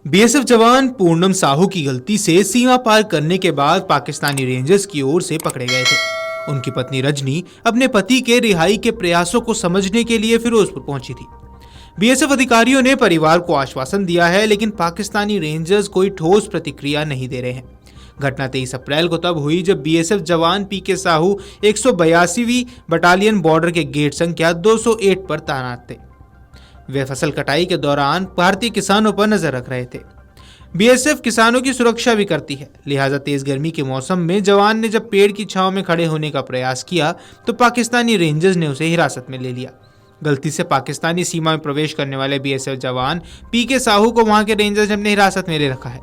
BSF जवान पूर्णम साहू की गलती से सीमा पार करने के बाद पाकिस्तानी रेंजर्स की ओर से पकड़े गए थे। उनकी पत्नी रजनी अपने पति के रिहाई के प्रयासों को समझने के लिए फिरोजपुर पहुंची थी। बीएसएफ अधिकारियों ने परिवार को आश्वासन दिया है, लेकिन पाकिस्तानी रेंजर्स कोई ठोस प्रतिक्रिया नहीं दे रहे हैं। घटना 23 अप्रैल को तब हुई जब बीएसएफ जवान पीके साहू 182वीं बटालियन बॉर्डर के गेट संख्या 208 पर तैनात थे। वे फसल कटाई के दौरान भारतीय किसानों पर नजर रख रहे थे। बीएसएफ किसानों की सुरक्षा भी करती है, लिहाजा तेज गर्मी के मौसम में जवान ने जब पेड़ की छांव में खड़े होने का प्रयास किया तो पाकिस्तानी रेंजर्स ने उसे हिरासत में ले लिया। गलती से पाकिस्तानी सीमा में प्रवेश करने वाले बीएसएफ जवान पीके साहू को वहां के रेंजर्स ने अपने हिरासत में ले रखा है।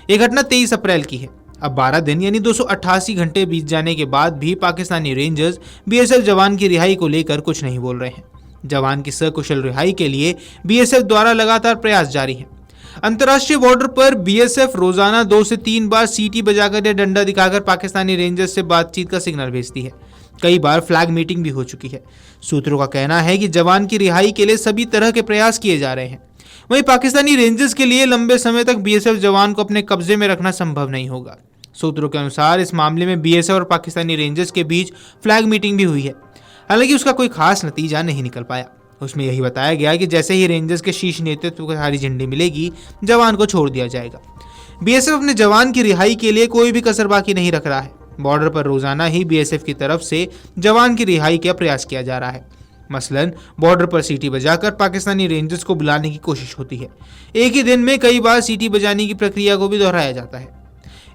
यह घटना 23 अप्रैल की है। अब 12 दिन यानी 288 घंटे बीत जाने के बाद भी पाकिस्तानी रेंजर्स बीएसएफ जवान की रिहाई को लेकर कुछ नहीं बोल रहे हैं। जवान की सकुशल रिहाई के लिए बीएसएफ द्वारा लगातार प्रयास जारी है। अंतर्राष्ट्रीय बॉर्डर पर बीएसएफ रोजाना 2 से 3 बार सीटी बजाकर या डंडा दिखाकर पाकिस्तानी रेंजर्स से बातचीत का सिग्नल भेजती है। कई बार फ्लैग मीटिंग भी हो चुकी है। सूत्रों का कहना है कि जवान की रिहाई के लिए सभी तरह के प्रयास किए जा रहे हैं। वहीं पाकिस्तानी रेंजर्स के लिए लंबे समय तक बीएसएफ जवान को अपने कब्जे में रखना संभव नहीं होगा। सूत्रों के अनुसार इस मामले में बीएसएफ और पाकिस्तानी रेंजर्स के बीच फ्लैग मीटिंग भी हुई है, हालांकि उसका कोई खास नतीजा नहीं निकल पाया। उसमें यही बताया गया कि जैसे ही रेंजर्स के शीर्ष नेतृत्व को हरी झंडी मिलेगी, जवान को छोड़ दिया जाएगा। बीएसएफ अपने जवान की रिहाई के लिए कोई भी कसर बाकी नहीं रख रहा है। बॉर्डर पर रोजाना ही बीएसएफ की तरफ से जवान की रिहाई का प्रयास किया जा रहा है। मसलन बॉर्डर पर सीटी बजाकर पाकिस्तानी रेंजर्स को बुलाने की कोशिश होती है। एक ही दिन में कई बार सीटी बजाने की प्रक्रिया को भी दोहराया जाता है।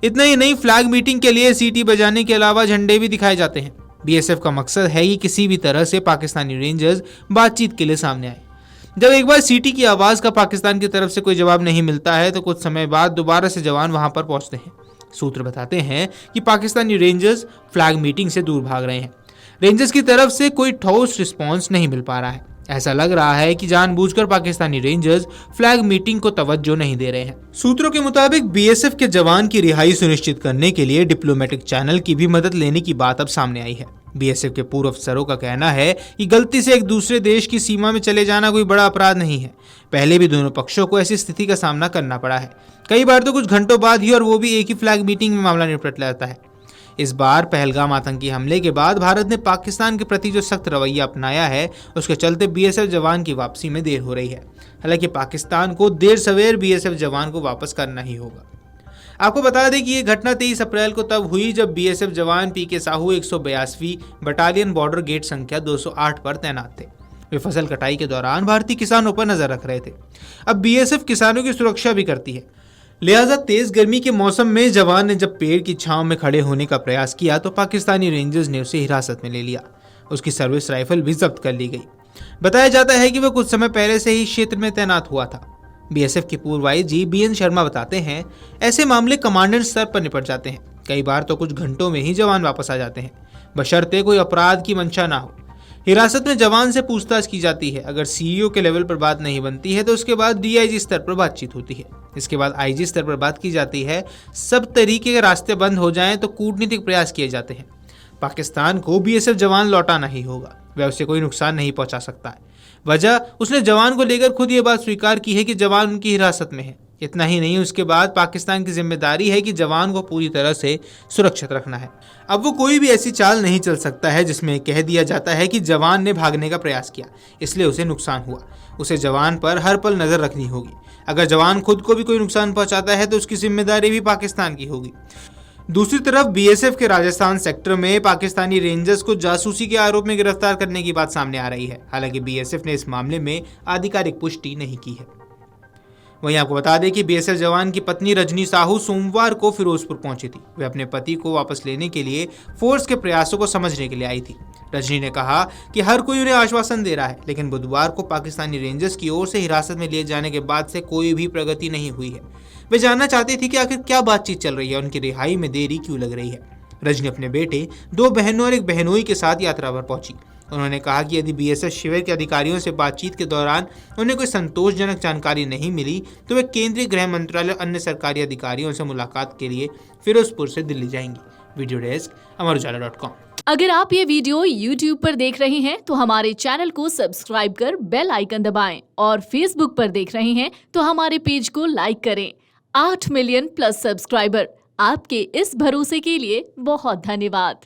इतना ही नहीं, फ्लैग मीटिंग के लिए सीटी बजाने के अलावा झंडे भी दिखाए जाते हैं। बीएसएफ का मकसद है कि किसी भी तरह से पाकिस्तानी रेंजर्स बातचीत के लिए सामने आए। जब एक बार सीटी की आवाज का पाकिस्तान की तरफ से कोई जवाब नहीं मिलता है तो कुछ समय बाद दोबारा से जवान वहां पर पहुंचते हैं। सूत्र बताते हैं कि पाकिस्तानी रेंजर्स फ्लैग मीटिंग से दूर भाग रहे हैं। रेंजर्स की तरफ से कोई ठोस रिस्पॉन्स नहीं मिल पा रहा है। ऐसा लग रहा है कि जानबूझकर पाकिस्तानी रेंजर्स फ्लैग मीटिंग को तवज्जो नहीं दे रहे हैं। सूत्रों के मुताबिक बीएसएफ के जवान की रिहाई सुनिश्चित करने के लिए डिप्लोमेटिक चैनल की भी मदद लेने की बात अब सामने आई है। बीएसएफ के पूर्व अफसरों का कहना है कि गलती से एक दूसरे देश की सीमा में चले जाना कोई बड़ा अपराध नहीं है। पहले भी दोनों पक्षों को ऐसी स्थिति का सामना करना पड़ा है, कई बार तो कुछ घंटों बाद ही, और वो भी एक ही फ्लैग मीटिंग में मामला निपट जाता है। इस बार पहलगाम आतंकी हमले के बाद भारत ने पाकिस्तान के प्रति जो सख्त रवैया अपनाया है, उसके चलते बीएसएफ जवान की वापसी में देर हो रही है। हालांकि पाकिस्तान को देर सवेर बीएसएफ जवान को वापस करना ही होगा। आपको बता दें कि ये घटना 23 अप्रैल को तब हुई जब बीएसएफ जवान पीके साहू 182वीं बटालियन बॉर्डर गेट संख्या 208 पर तैनात थे। वे फसल कटाई के दौरान भारतीय किसानों पर नजर रख रहे थे। अब बीएसएफ किसानों की सुरक्षा भी करती है, लिहाजा तेज गर्मी के मौसम में जवान ने जब पेड़ की छांव में खड़े होने का प्रयास किया तो पाकिस्तानी रेंजर्स ने उसे हिरासत में ले लिया। उसकी सर्विस राइफल भी जब्त कर ली गई। बताया जाता है कि वह कुछ समय पहले से ही क्षेत्र में तैनात हुआ था। बीएसएफ के पूर्व आईजी बीएन शर्मा बताते हैं, ऐसे मामले कमांडेंट स्तर पर निपट जाते हैं। कई बार तो कुछ घंटों में ही जवान वापस आ जाते हैं, बशर्ते कोई अपराध की मंशा ना हो। हिरासत में जवान से पूछताछ की जाती है। अगर सीईओ के लेवल पर बात नहीं बनती है तो उसके बाद डीआईजी स्तर पर बातचीत होती है। इसके बाद आईजी स्तर पर बात की जाती है। सब तरीके के रास्ते बंद हो जाएं तो कूटनीतिक प्रयास किए जाते हैं। पाकिस्तान को बीएसएफ जवान लौटाना ही होगा, वह उसे कोई नुकसान नहीं पहुंचा सकता है। वजह, उसने जवान को लेकर खुद ये बात स्वीकार की है कि जवान उनकी हिरासत में है। इतना ही नहीं, उसके बाद पाकिस्तान की जिम्मेदारी है कि जवान को पूरी तरह से सुरक्षित रखना है। अब वो कोई भी ऐसी चाल नहीं चल सकता है जिसमें कह दिया जाता है कि जवान ने भागने का प्रयास किया इसलिए उसे नुकसान हुआ। उसे जवान पर हर पल नजर रखनी होगी। अगर जवान खुद को भी कोई नुकसान पहुंचाता है तो उसकी जिम्मेदारी भी पाकिस्तान की होगी। दूसरी तरफ बीएसएफ के राजस्थान सेक्टर में पाकिस्तानी रेंजर्स को जासूसी के आरोप में गिरफ्तार करने की बात सामने आ रही है। हालांकि बीएसएफ ने इस मामले में आधिकारिक पुष्टि नहीं की है। वहीं आपको बता दें कि बीएसएफ जवान की पत्नी रजनी साहू सोमवार को फिरोजपुर पहुंची थी। वे अपने पति को वापस लेने के लिए फोर्स के प्रयासों को समझने के लिए आई थी। रजनी ने कहा कि हर कोई उन्हें आश्वासन दे रहा है, लेकिन बुधवार को पाकिस्तानी रेंजर्स की ओर से हिरासत में लिए जाने के बाद से कोई भी प्रगति नहीं हुई है। वे जानना चाहती थी कि आखिर क्या बातचीत चल रही है, उनकी रिहाई में देरी क्यों लग रही है। रजनी अपने बेटे, 2 बहनों और एक बहनोई के साथ यात्रा पर पहुंची। उन्होंने कहा कि यदि बीएसएफ शिविर के अधिकारियों से बातचीत के दौरान उन्हें कोई संतोषजनक जानकारी नहीं मिली तो वे केंद्रीय गृह मंत्रालय और अन्य सरकारी अधिकारियों से मुलाकात के लिए फिरोजपुर से दिल्ली जाएंगी। Video desk, amarujala.com। अगर आप ये वीडियो YouTube पर देख रहे हैं तो हमारे चैनल को सब्सक्राइब कर बेल आइकन दबाएं और Facebook पर देख रहे हैं तो हमारे पेज को लाइक करें। 8 मिलियन प्लस सब्सक्राइबर, आपके इस भरोसे के लिए बहुत धन्यवाद।